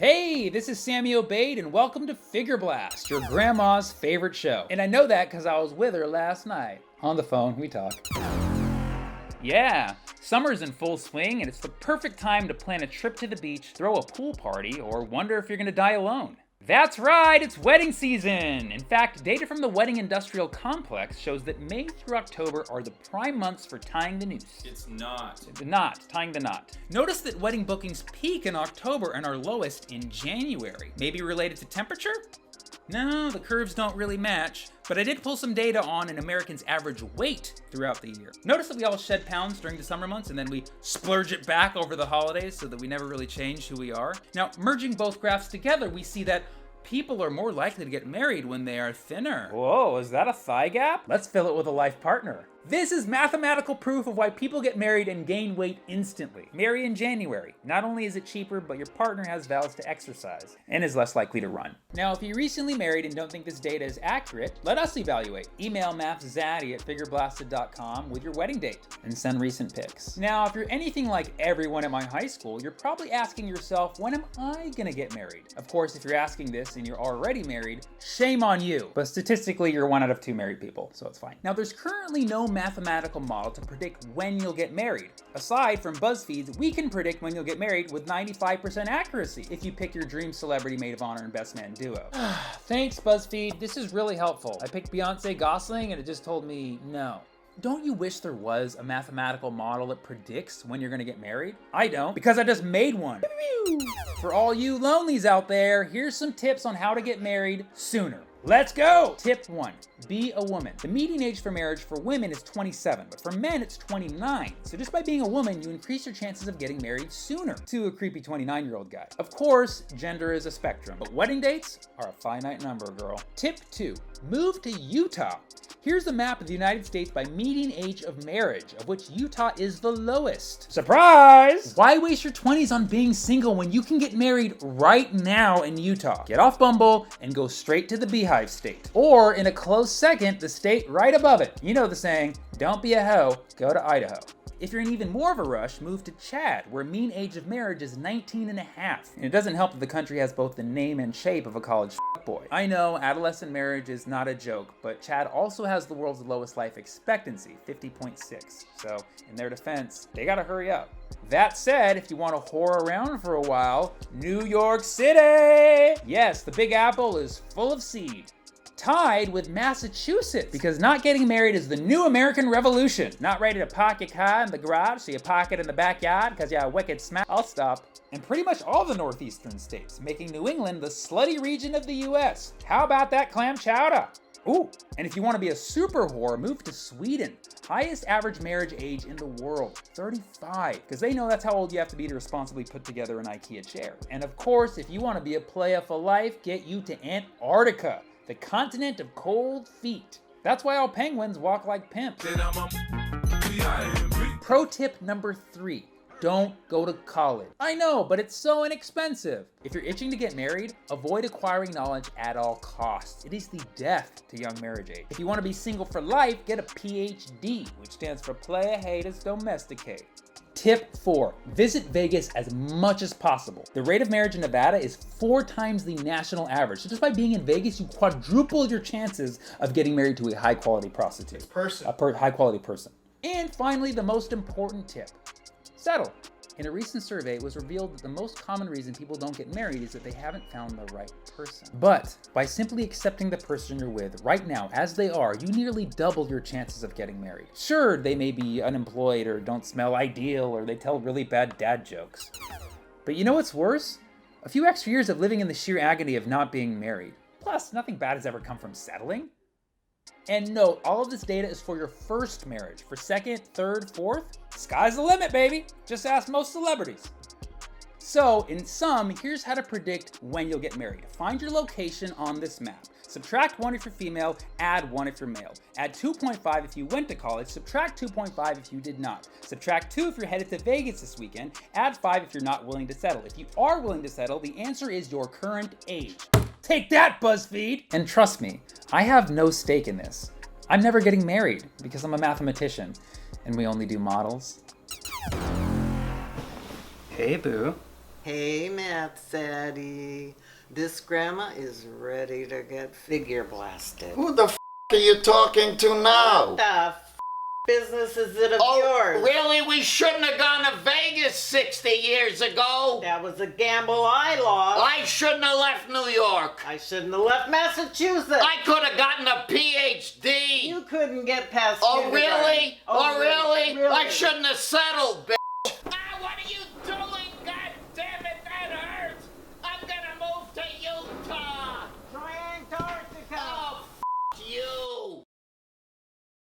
Hey, this is Sammy Obeid, and welcome to Figure Blast, your grandma's favorite show. And I know that because I was with her last night. On the phone, we talk. Yeah, summer's in full swing, and it's the perfect time to plan a trip to the beach, throw a pool party, or wonder if you're gonna die alone. That's right, it's wedding season! In fact, data from the Wedding Industrial Complex shows that May through October are the prime months for tying the noose. It's not. Tying the knot. Notice that wedding bookings peak in October and are lowest in January. Maybe related to temperature? No, the curves don't really match, but I did pull some data on an American's average weight throughout the year. Notice that we all shed pounds during the summer months and then we splurge it back over the holidays so that we never really change who we are. Now, merging both graphs together, we see that people are more likely to get married when they are thinner. Whoa, is that a thigh gap? Let's fill it with a life partner. This is mathematical proof of why people get married and gain weight instantly. Marry in January. Not only is it cheaper, but your partner has vows to exercise and is less likely to run. Now, if you recently married and don't think this data is accurate, let us evaluate. Email mathzaddy@figureblasted.com with your wedding date and send recent pics. Now, if you're anything like everyone at my high school, you're probably asking yourself, when am I gonna get married? Of course, if you're asking this and you're already married, shame on you. But statistically, you're 1 out of 2 married people, so it's fine. Now, there's currently no mathematical model to predict when you'll get married. Aside from BuzzFeed's, we can predict when you'll get married with 95% accuracy if you pick your dream celebrity maid of honor and best man duo. Thanks, BuzzFeed. This is really helpful. I picked Beyonce Gosling and it just told me no. Don't you wish there was a mathematical model that predicts when you're gonna get married? I don't, because I just made one. For all you lonelies out there, here's some tips on how to get married sooner. Let's go! Tip 1, be a woman. The median age for marriage for women is 27, but for men it's 29. So just by being a woman, you increase your chances of getting married sooner to a creepy 29-year-old guy. Of course, gender is a spectrum, but wedding dates are a finite number, girl. Tip 2, move to Utah. Here's a map of the United States by median age of marriage, of which Utah is the lowest. Surprise! Why waste your 20s on being single when you can get married right now in Utah? Get off Bumble and go straight to the Beehive State. Or in a close second, the state right above it. You know the saying, don't be a hoe, go to Idaho. If you're in even more of a rush, move to Chad, where mean age of marriage is 19 and a half. And it doesn't help that the country has both the name and shape of a college boy. I know, adolescent marriage is not a joke, but Chad also has the world's lowest life expectancy, 50.6. So, in their defense, they gotta hurry up. That said, if you want to whore around for a while, New York City! Yes, the Big Apple is full of seed. Tied with Massachusetts, because not getting married is the new American Revolution. Not ready to park your car in the garage, so you park it in the backyard because you're a wicked smack. I'll stop. And pretty much all the northeastern states, making New England the slutty region of the US. How about that clam chowder? Ooh, and if you want to be a super whore, move to Sweden. Highest average marriage age in the world, 35, because they know that's how old you have to be to responsibly put together an IKEA chair. And of course, if you want to be a playa for life, get you to Antarctica, the continent of cold feet. That's why all penguins walk like pimps. Pro tip number 3. Don't go to college. I know, but it's so inexpensive. If you're itching to get married, avoid acquiring knowledge at all costs. It is the death to young marriage age. If you want to be single for life, get a PhD, which stands for Playa Haters Domesticate. Tip 4, visit Vegas as much as possible. The rate of marriage in Nevada is 4 times the national average. So just by being in Vegas, you quadruple your chances of getting married to a high-quality prostitute. High-quality person. And finally, the most important tip, settle. In a recent survey, it was revealed that the most common reason people don't get married is that they haven't found the right person. But by simply accepting the person you're with right now as they are, you nearly double your chances of getting married. Sure, they may be unemployed or don't smell ideal or they tell really bad dad jokes. But you know what's worse? A few extra years of living in the sheer agony of not being married. Plus, nothing bad has ever come from settling. And note, all of this data is for your first marriage. For second, third, fourth, sky's the limit, baby. Just ask most celebrities. So, in sum, here's how to predict when you'll get married. Find your location on this map. Subtract 1 if you're female, add 1 if you're male. Add 2.5 if you went to college, subtract 2.5 if you did not. Subtract 2 if you're headed to Vegas this weekend, add 5 if you're not willing to settle. If you are willing to settle, the answer is your current age. Take that, BuzzFeed! And trust me, I have no stake in this. I'm never getting married because I'm a mathematician and we only do models. Hey, boo. Hey, Matt Zaddy. This grandma is ready to get figure blasted. Who the f*** are you talking to now? What the business is it of yours? Really? We shouldn't have gone to Vegas 60 years ago. That was a gamble I lost. I shouldn't have left New York. I shouldn't have left Massachusetts. I could have gotten a PhD. You couldn't get past Oh, kindergarten. really? Oh, really? Really? I shouldn't have settled,